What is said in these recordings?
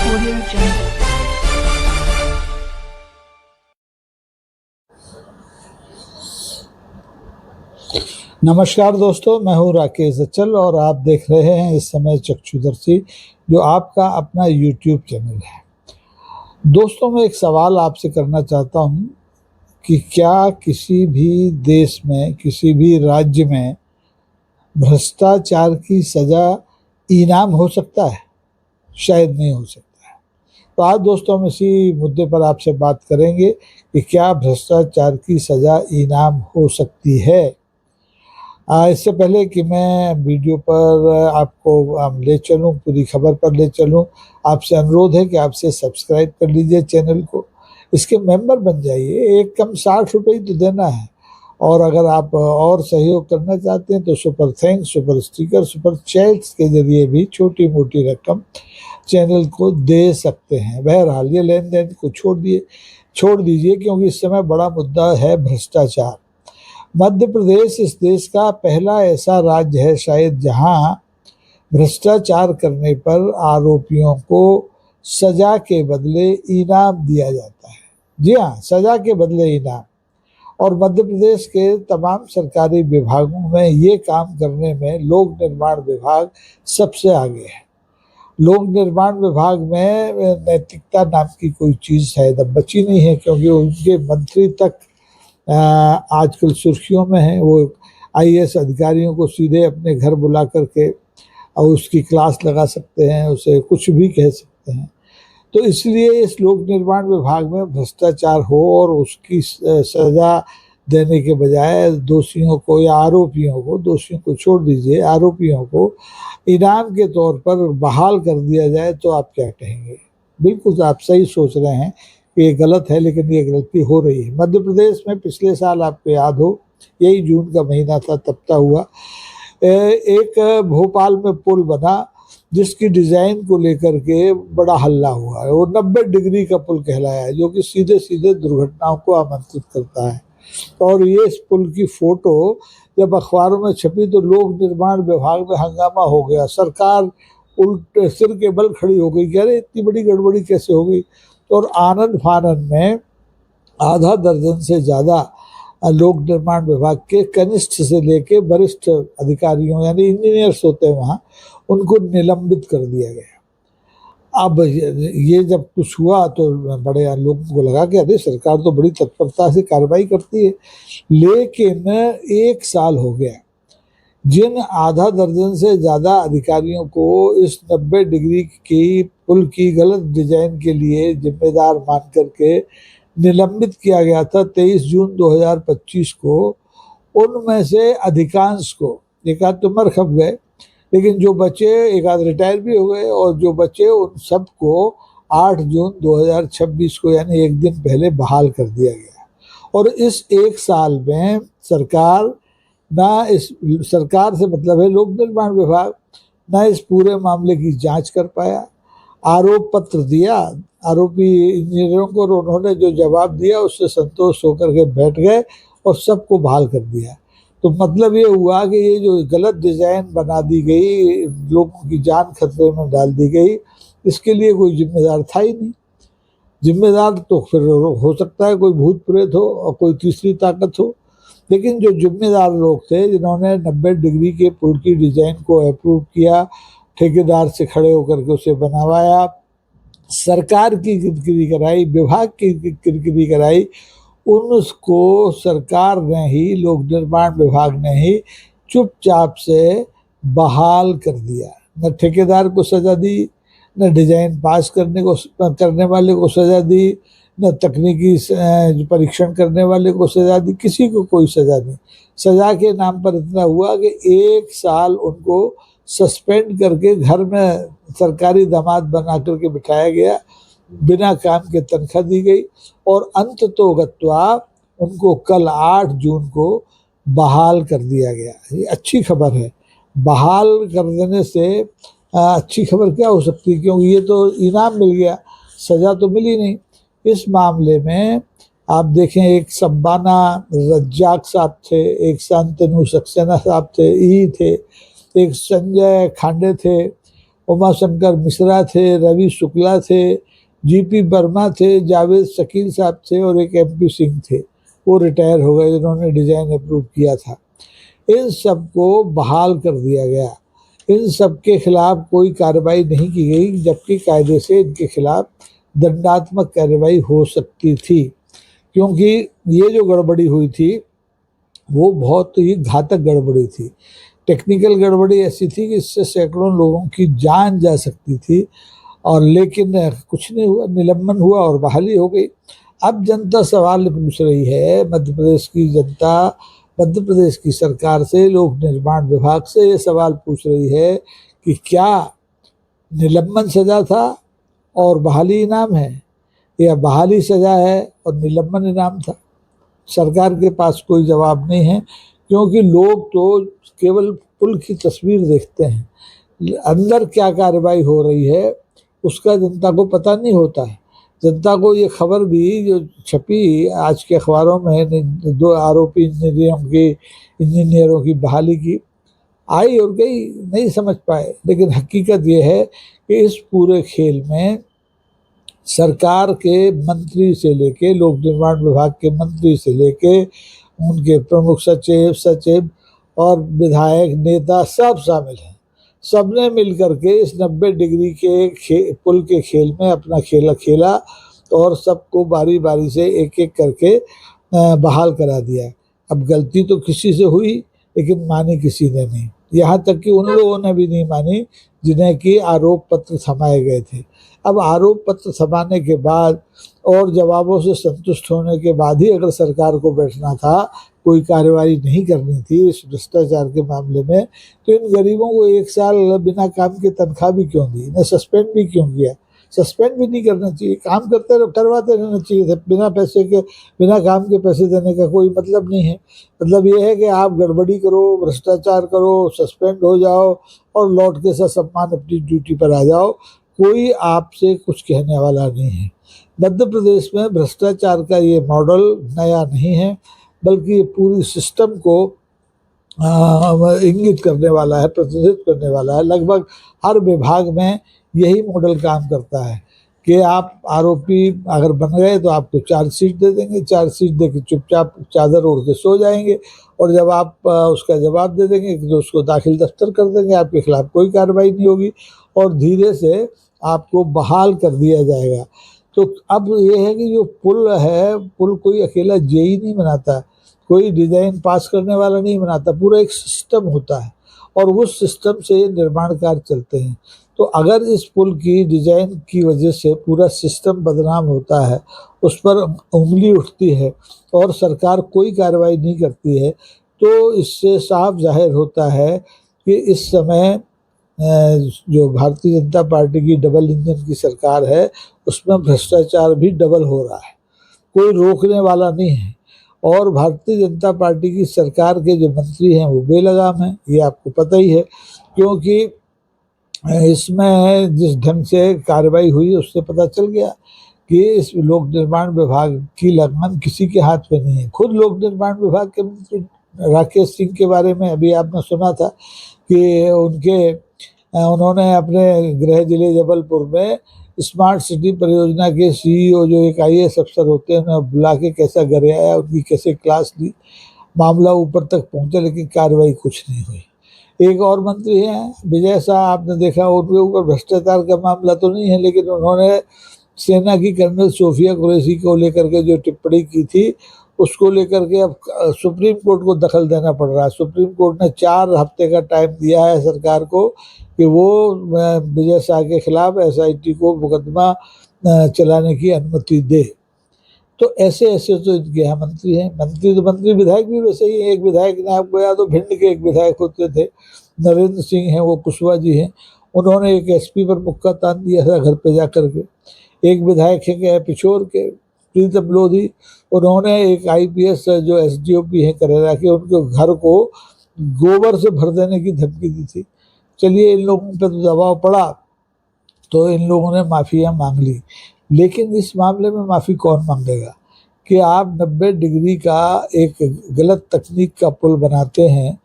Audio Jungle. नमस्कार दोस्तों, मैं हूं राकेश अचल और आप देख रहे हैं इस समय चक्षुदर्शी, जो आपका अपना YouTube चैनल है। दोस्तों, मैं एक सवाल आपसे करना चाहता हूं कि क्या किसी भी देश में, किसी भी राज्य में भ्रष्टाचार की सज़ा इनाम हो सकता है? शायद नहीं हो सकता है। तो आज दोस्तों हम इसी मुद्दे पर आपसे बात करेंगे कि क्या भ्रष्टाचार की सज़ा इनाम हो सकती है। इससे पहले कि मैं वीडियो पर आपको ले चलूँ, पूरी खबर पर ले चलूँ, आपसे अनुरोध है कि आपसे सब्सक्राइब कर लीजिए चैनल को, इसके मेंबर बन जाइए। एक कम 60 रुपये ही तो देना है, और अगर आप और सहयोग करना चाहते हैं तो super thanks, super sticker, super chats के जरिए भी छोटी मोटी रकम चैनल को दे सकते हैं। बहरहाल ये लेन देन को छोड़ दीजिए, क्योंकि इस समय बड़ा मुद्दा है भ्रष्टाचार। मध्य प्रदेश इस देश का पहला ऐसा राज्य है शायद जहां भ्रष्टाचार करने पर आरोपियों को सजा के बदले इनाम दिया जाता है। जी हाँ, सजा के बदले इनाम। और मध्य प्रदेश के तमाम सरकारी विभागों में ये काम करने में लोक निर्माण विभाग सबसे आगे है। लोक निर्माण विभाग में नैतिकता नाम की कोई चीज़ शायद अब बची नहीं है, क्योंकि उनके मंत्री तक आजकल सुर्खियों में है। वो आईएएस अधिकारियों को सीधे अपने घर बुला करके और उसकी क्लास लगा सकते हैं, उसे कुछ भी कह सकते हैं। तो इसलिए इस लोक निर्माण विभाग में भ्रष्टाचार हो और उसकी सज़ा देने के बजाय दोषियों को या आरोपियों को, दोषियों को छोड़ दीजिए, आरोपियों को इनाम के तौर पर बहाल कर दिया जाए, तो आप क्या कहेंगे? बिल्कुल आप सही सोच रहे हैं कि ये गलत है, लेकिन ये गलती हो रही है। मध्य प्रदेश में पिछले साल आपको याद हो, यही जून का महीना था, तपता हुआ एक भोपाल में पुल बना, जिसकी डिज़ाइन को लेकर के बड़ा हल्ला हुआ है। वो 90 डिग्री का पुल कहलाया है, जो कि सीधे सीधे दुर्घटनाओं को आमंत्रित करता है। और ये इस पुल की फोटो जब अखबारों में छपी तो लोक निर्माण विभाग में हंगामा हो गया। सरकार उल्टे सिर के बल खड़ी हो गई कि अरे इतनी बड़ी गड़बड़ी कैसे हो गई। और आनंद फानंद में आधा दर्जन से ज़्यादा लोक निर्माण विभाग के कनिष्ठ से लेके वरिष्ठ अधिकारियों, यानी इंजीनियर्स होते हैं वहाँ, उनको निलंबित कर दिया गया। अब ये जब कुछ हुआ तो बड़े लोगों को लगा कि अरे सरकार तो बड़ी तत्परता से कार्रवाई करती है, लेकिन 1 साल हो गया। जिन आधा दर्जन से ज़्यादा अधिकारियों को इस 90 डिग्री की पुल की गलत डिजाइन के लिए जिम्मेदार मान करके निलंबित किया गया था 23 जून 2025 को, उनमें से अधिकांश को, एक आध तो मर खप गए, लेकिन जो बचे, एक आध रिटायर भी हो गए, और जो बचे उन सबको 8 जून 2026 को, यानी एक दिन पहले बहाल कर दिया गया। और इस 1 साल में सरकार से मतलब है लोक निर्माण विभाग, ना इस पूरे मामले की जांच कर पाया। आरोप पत्र दिया आरोपी इंजीनियरों को, और उन्होंने जो जवाब दिया उससे संतोष होकर के बैठ गए और सबको बहाल कर दिया। तो मतलब ये हुआ कि ये जो गलत डिज़ाइन बना दी गई, लोगों की जान खतरे में डाल दी गई, इसके लिए कोई जिम्मेदार था ही नहीं। जिम्मेदार तो फिर हो सकता है कोई भूत प्रेत हो और कोई तीसरी ताकत हो, लेकिन जो जिम्मेदार लोग थे, जिन्होंने 90 डिग्री के पुल की डिज़ाइन को अप्रूव किया, ठेकेदार से खड़े होकर के उसे बनवाया, सरकार की किरकिरी कराई, विभाग की किरकिरी कराई, उनको सरकार ने ही, लोक निर्माण विभाग ने ही चुपचाप से बहाल कर दिया। न ठेकेदार को सज़ा दी, न डिज़ाइन पास करने वाले को सज़ा दी, न तकनीकी परीक्षण करने वाले को सज़ा दी, किसी को कोई सज़ा नहीं। सज़ा के नाम पर इतना हुआ कि 1 साल उनको सस्पेंड करके घर में सरकारी दामाद बना करके बिठाया गया, बिना काम के तनख्वाह दी गई, और अंततोगत्वा उनको कल 8 जून को बहाल कर दिया गया। ये अच्छी खबर है। बहाल कर देने से अच्छी खबर क्या हो सकती है, क्योंकि ये तो इनाम मिल गया, सज़ा तो मिली नहीं। इस मामले में आप देखें, एक शब्बाना रज्जाक साहब थे, एक शांतनु सक्सेना साहब थे, ई थे, एक संजय खांडे थे, उमाशंकर मिश्रा थे, रवि शुक्ला थे, जीपी वर्मा थे, जावेद शकील साहब थे और एक एमपी सिंह थे, वो रिटायर हो गए जिन्होंने डिज़ाइन अप्रूव किया था। इन सबको बहाल कर दिया गया। इन सब के खिलाफ कोई कार्रवाई नहीं की गई, जबकि कायदे से इनके खिलाफ दंडात्मक कार्रवाई हो सकती थी, क्योंकि ये जो गड़बड़ी हुई थी वो बहुत ही घातक गड़बड़ी थी। टेक्निकल गड़बड़ी ऐसी थी कि इससे सैकड़ों लोगों की जान जा सकती थी, और लेकिन कुछ नहीं हुआ, निलंबन हुआ और बहाली हो गई। अब जनता सवाल पूछ रही है, मध्य प्रदेश की जनता मध्य प्रदेश की सरकार से, लोक निर्माण विभाग से ये सवाल पूछ रही है कि क्या निलंबन सजा था और बहाली इनाम है, या बहाली सजा है और निलंबन इनाम था। सरकार के पास कोई जवाब नहीं है, क्योंकि लोग तो केवल पुल की तस्वीर देखते हैं, अंदर क्या कार्रवाई हो रही है उसका जनता को पता नहीं होता है। जनता को ये खबर भी जो छपी आज के अखबारों में, 2 आरोपी इंजीनियरों की बहाली की, आई और गई, नहीं समझ पाए। लेकिन हकीकत ये है कि इस पूरे खेल में सरकार के मंत्री से लेके, लोक निर्माण विभाग के मंत्री से लेके, उनके प्रमुख सचिव और विधायक नेता सब शामिल हैं। सबने मिलकर के इस 90 डिग्री के पुल के खेल में अपना खेला खेला और सबको बारी बारी से एक एक करके बहाल करा दिया। अब गलती तो किसी से हुई, लेकिन मानी किसी ने नहीं। यहाँ तक कि उन लोगों ने भी नहीं मानी जिन्हें कि आरोप पत्र थमाए गए थे। अब आरोप पत्र थमाने के बाद और जवाबों से संतुष्ट होने के बाद ही अगर सरकार को बैठना था, कोई कार्रवाई नहीं करनी थी इस भ्रष्टाचार के मामले में, तो इन गरीबों को 1 साल बिना काम के तनख्वाह भी क्यों दी, इन्हें सस्पेंड भी क्यों किया। सस्पेंड भी नहीं करना चाहिए, काम करवाते रहना चाहिए था। बिना काम के पैसे देने का कोई मतलब नहीं है। मतलब ये है कि आप गड़बड़ी करो, भ्रष्टाचार करो, सस्पेंड हो जाओ और लौट के ससम्मान अपनी ड्यूटी पर आ जाओ, कोई आपसे कुछ कहने वाला नहीं है। मध्य प्रदेश में भ्रष्टाचार का ये मॉडल नया नहीं है, बल्कि ये पूरी सिस्टम को इंगित करने वाला है, प्रतिनिधित्व करने वाला है। लगभग हर विभाग में यही मॉडल काम करता है कि आप आरोपी अगर बन गए तो आपको चार्जशीट दे देंगे, चार्जशीट दे के चुपचाप चादर ओढ़ के सो जाएंगे, और जब आप उसका जवाब दे देंगे तो उसको दाखिल दफ्तर कर देंगे, आपके खिलाफ कोई कार्रवाई नहीं होगी और धीरे से आपको बहाल कर दिया जाएगा। तो अब ये है कि जो पुल है, पुल कोई अकेला जेई नहीं बनाता, कोई डिज़ाइन पास करने वाला नहीं बनाता, पूरा एक सिस्टम होता है और उस सिस्टम से निर्माण कार्य चलते हैं। तो अगर इस पुल की डिज़ाइन की वजह से पूरा सिस्टम बदनाम होता है, उस पर उंगली उठती है और सरकार कोई कार्रवाई नहीं करती है, तो इससे साफ जाहिर होता है कि इस समय जो भारतीय जनता पार्टी की डबल इंजन की सरकार है, उसमें भ्रष्टाचार भी डबल हो रहा है, कोई रोकने वाला नहीं है। और भारतीय जनता पार्टी की सरकार के जो मंत्री हैं वो बेलगाम हैं, ये आपको पता ही है, क्योंकि इसमें जिस ढंग से कार्रवाई हुई उससे पता चल गया कि इस लोक निर्माण विभाग की लगन किसी के हाथ में नहीं है। खुद लोक निर्माण विभाग के मंत्री राकेश सिंह के बारे में अभी आपने सुना था कि उन्होंने अपने गृह जिले जबलपुर में स्मार्ट सिटी परियोजना के सीईओ जो एक IAS अफसर होते हैं, उन्हें बुला के कैसा गरियाया, उनकी कैसे क्लास ली, मामला ऊपर तक पहुंचा, लेकिन कार्रवाई कुछ नहीं हुई। एक और मंत्री हैं विजय शाह, आपने देखा, उनके ऊपर भ्रष्टाचार का मामला तो नहीं है, लेकिन उन्होंने सेना की कर्नल सोफिया कुरैशी को लेकर के जो टिप्पणी की थी, उसको लेकर के अब सुप्रीम कोर्ट को दखल देना पड़ रहा है। सुप्रीम कोर्ट ने 4 हफ्ते का टाइम दिया है सरकार को कि वो विजय शाह के खिलाफ SIT को मुकदमा चलाने की अनुमति दे। तो ऐसे तो इनके यहाँ मंत्री हैं, मंत्री विधायक भी वैसे ही। एक विधायक ने, आपको याद हो, भिंड के एक विधायक होते थे, नरेंद्र सिंह हैं, वो कुशवाहा जी हैं, उन्होंने एक SP पर मुक्का तान दिया था घर पे जा करके। एक विधायक है पिछोर के, प्रीतम लोधी, उन्होंने एक IPS जो SDOP है करेरा के, उनके घर को गोबर से भर देने की धमकी दी थी। चलिए, इन लोगों पर तो दबाव पड़ा तो इन लोगों ने माफ़िया मांग ली, लेकिन इस मामले में माफ़ी कौन मांगेगा कि आप 90 डिग्री का एक गलत तकनीक का पुल बनाते हैं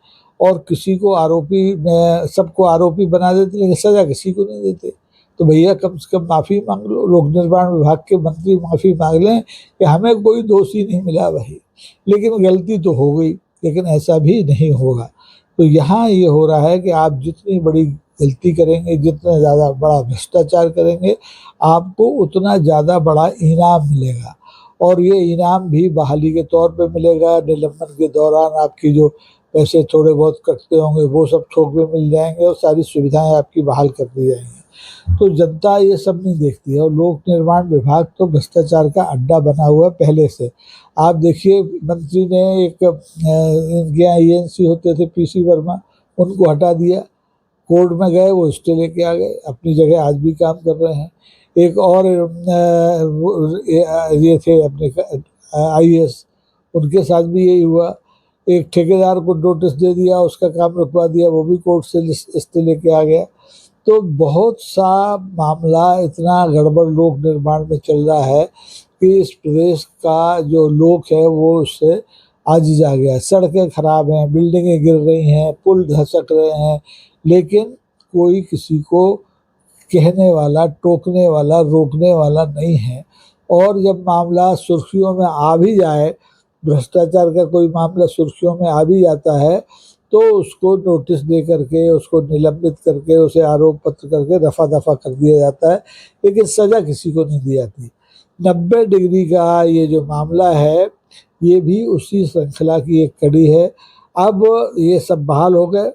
और किसी को आरोपी सबको आरोपी बना देते लेकिन सजा किसी को नहीं देते। तो भैया कम से कम माफ़ी मांग लो, लोक निर्माण विभाग के मंत्री माफ़ी मांग लें कि हमें कोई दोषी नहीं मिला भाई, लेकिन गलती तो हो गई, लेकिन ऐसा भी नहीं होगा। तो यहाँ ये हो रहा है कि आप जितनी बड़ी गलती करेंगे, जितना ज़्यादा बड़ा भ्रष्टाचार करेंगे, आपको उतना ज़्यादा बड़ा इनाम मिलेगा। और ये इनाम भी बहाली के तौर पे मिलेगा। निलंबन के दौरान आपकी जो पैसे थोड़े बहुत कटते होंगे वो सब थोक में मिल जाएंगे और सारी सुविधाएं आपकी बहाल कर दी जाएंगी। तो जनता ये सब नहीं देखती है और लोक निर्माण विभाग तो भ्रष्टाचार का अड्डा बना हुआ है पहले से। आप देखिए, मंत्री ने एक इनके यहाँ ENC होते थे PC वर्मा, उनको हटा दिया, कोर्ट में गए, वो स्टे लेके आ गए, अपनी जगह आज भी काम कर रहे हैं। एक और ये थे अपने IAS, उनके साथ भी यही हुआ। एक ठेकेदार को नोटिस दे दिया, उसका काम रुकवा दिया, वो भी कोर्ट से स्टे लेके आ गया। तो बहुत सा मामला इतना गड़बड़ लोक निर्माण में चल रहा है कि इस प्रदेश का जो लोक है वो उससे आजिज आ गया है। सड़कें खराब हैं, बिल्डिंगें गिर रही हैं, पुल धसक रहे हैं, लेकिन कोई किसी को कहने वाला, टोकने वाला, रोकने वाला नहीं है। और जब मामला सुर्खियों में आ भी जाए, भ्रष्टाचार का कोई मामला सुर्खियों में आ भी जाता है, तो उसको नोटिस दे करके, उसको निलंबित करके, उसे आरोप पत्र करके रफा दफा कर दिया जाता है, लेकिन सजा किसी को नहीं दी जाती। 90 डिग्री का ये जो मामला है, ये भी उसी श्रृंखला की एक कड़ी है। अब ये सब बहाल हो गए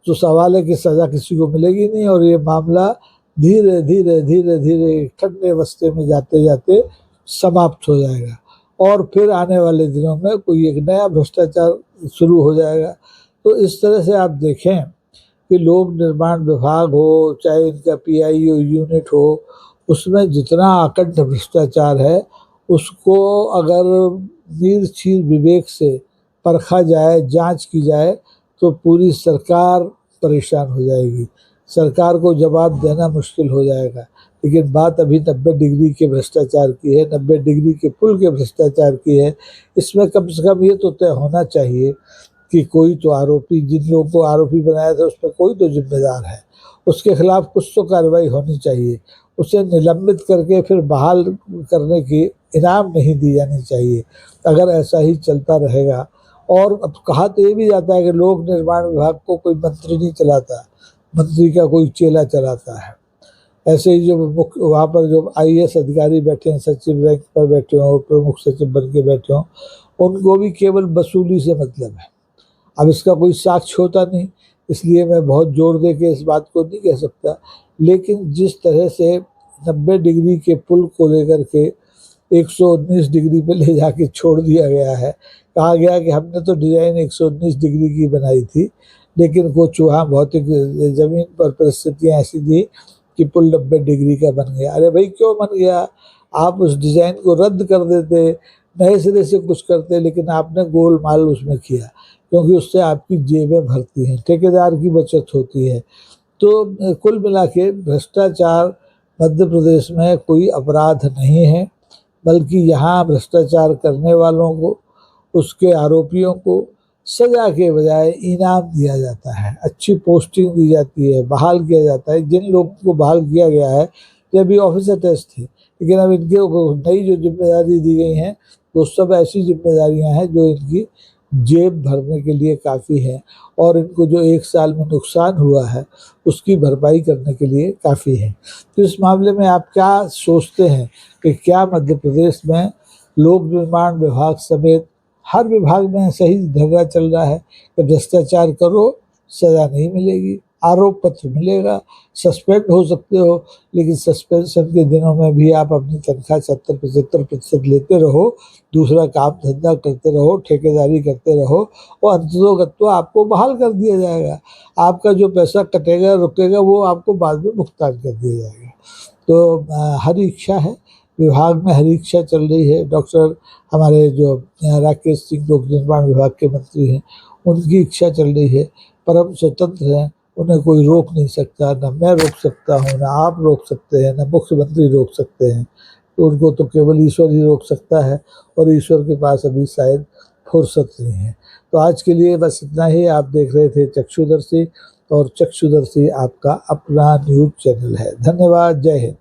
तो सवाल है कि सजा किसी को मिलेगी नहीं और ये मामला धीरे धीरे धीरे धीरे ठंडे रास्ते में जाते जाते समाप्त हो जाएगा और फिर आने वाले दिनों में कोई एक नया भ्रष्टाचार शुरू हो जाएगा। तो इस तरह से आप देखें कि लोक निर्माण विभाग हो, चाहे इनका PIO यूनिट हो, उसमें जितना आकंठ भ्रष्टाचार है उसको अगर नीर चीर विवेक से परखा जाए, जांच की जाए, तो पूरी सरकार परेशान हो जाएगी, सरकार को जवाब देना मुश्किल हो जाएगा। लेकिन बात अभी 90 डिग्री के भ्रष्टाचार की है, 90 डिग्री के पुल के भ्रष्टाचार की है। इसमें कम से कम ये तो तय होना चाहिए कि कोई तो आरोपी, जिन लोगों को आरोपी बनाया था उसमें कोई तो जिम्मेदार है, उसके खिलाफ कुछ तो कार्रवाई होनी चाहिए, उसे निलंबित करके फिर बहाल करने की इनाम नहीं दी जानी चाहिए। अगर ऐसा ही चलता रहेगा, और अब कहा तो ये भी जाता है कि लोक निर्माण विभाग को कोई मंत्री नहीं चलाता, मंत्री का कोई चेला चलाता है। ऐसे ही जो मुख्य वहाँ पर जो IAS अधिकारी बैठे हैं, सचिव रैंक पर बैठे हों, प्रमुख सचिव बन के बैठे हों, उनको भी केवल वसूली से मतलब है। अब इसका कोई साक्ष्य होता नहीं, इसलिए मैं बहुत जोर दे के इस बात को नहीं कह सकता। लेकिन जिस तरह से 90 डिग्री के पुल को लेकर के 119 डिग्री पे ले जाके छोड़ दिया गया है, कहा गया कि हमने तो डिज़ाइन 119 डिग्री की बनाई थी, लेकिन कुछ वहाँ भौतिक ज़मीन पर परिस्थितियाँ ऐसी थी कि पुल 90 डिग्री का बन गया। अरे भाई, क्यों बन गया? आप उस डिज़ाइन को रद्द कर देते, नए सिरे से कुछ करते, लेकिन आपने गोलमाल उसमें किया, क्योंकि उससे आपकी जेबें भरती हैं, ठेकेदार की बचत होती है। तो कुल मिला के भ्रष्टाचार मध्य प्रदेश में कोई अपराध नहीं है, बल्कि यहाँ भ्रष्टाचार करने वालों को, उसके आरोपियों को सजा के बजाय इनाम दिया जाता है, अच्छी पोस्टिंग दी जाती है, बहाल किया जाता है। जिन लोगों को बहाल किया गया है ये अभी ऑफिसर टेस्ट थे, लेकिन अब इनके नई जो जिम्मेदारी दी गई हैं वो सब ऐसी जिम्मेदारियां हैं जो इनकी जेब भरने के लिए काफ़ी है, और इनको जो 1 साल में नुकसान हुआ है उसकी भरपाई करने के लिए काफ़ी है। तो इस मामले में आप क्या सोचते हैं कि क्या मध्य प्रदेश में लोक निर्माण विभाग समेत हर विभाग में सही झगड़ा चल रहा है कि भ्रष्टाचार करो सज़ा नहीं मिलेगी, आरोप पत्र मिलेगा, सस्पेंड हो सकते हो, लेकिन सस्पेंशन के दिनों में भी आप अपनी तनख्वाह 70-75% लेते रहो, दूसरा काम धंधा करते रहो, ठेकेदारी करते रहो, और अंततोगत्वा आपको बहाल कर दिया जाएगा। आपका जो पैसा कटेगा रुकेगा वो आपको बाद में भुगतान कर दिया जाएगा। तो हरी इच्छा है, विभाग में हरी इच्छा चल रही है। डॉक्टर हमारे जो राकेश सिंह लोक निर्माण विभाग के मंत्री हैं, उनकी इच्छा चल रही है, परम स्वतंत्र हैं, उन्हें कोई रोक नहीं सकता, ना मैं रोक सकता हूँ, ना आप रोक सकते हैं, ना मुख्यमंत्री रोक सकते हैं। तो उनको तो केवल ईश्वर ही रोक सकता है, और ईश्वर के पास अभी शायद फुर्सत नहीं है। तो आज के लिए बस इतना ही। आप देख रहे थे चक्षुदर्शी, और चक्षुदर्शी आपका अपना न्यूज़ चैनल है। धन्यवाद। जय हिंद।